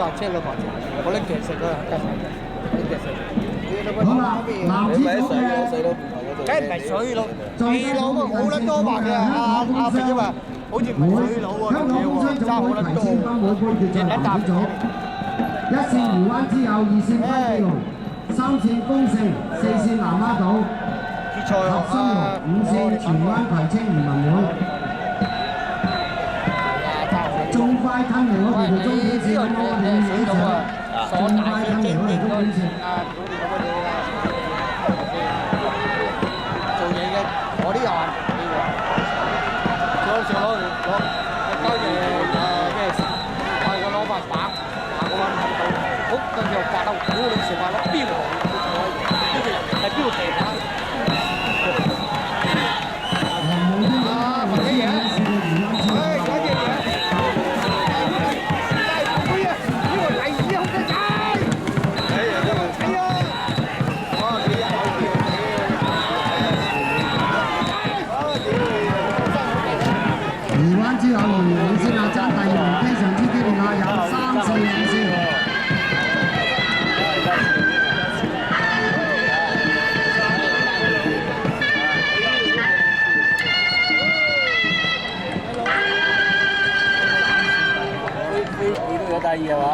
啊，車兩塊錢，我拎其食啊，拎其食。好啦，男子組嘅梗係唔係水佬？水佬啊，好撚多白嘅阿肥啊，好似唔係水佬喎，香港工商總會提簽班會杯決賽男子組，一線湖灣之友，二線分記龍，三線豐盛，四線南丫島，合生龍，五線荃灣葵青漁民會。仲快吞嚟我哋條終點線，我哋死咗啊！仲快吞嚟我哋終點線。做嘢嘅我啲人，上攞交嘢咩事？我攞塊板，我揾唔到，好跟住又刮到，好你成塊攞標嚟，呢個人係標皮板。啊，乜嘢嘢？哎，嗰隻嘢。之後領先啊，爭第二名非常之激烈啊，有3-4領先。呢度有第二係嘛？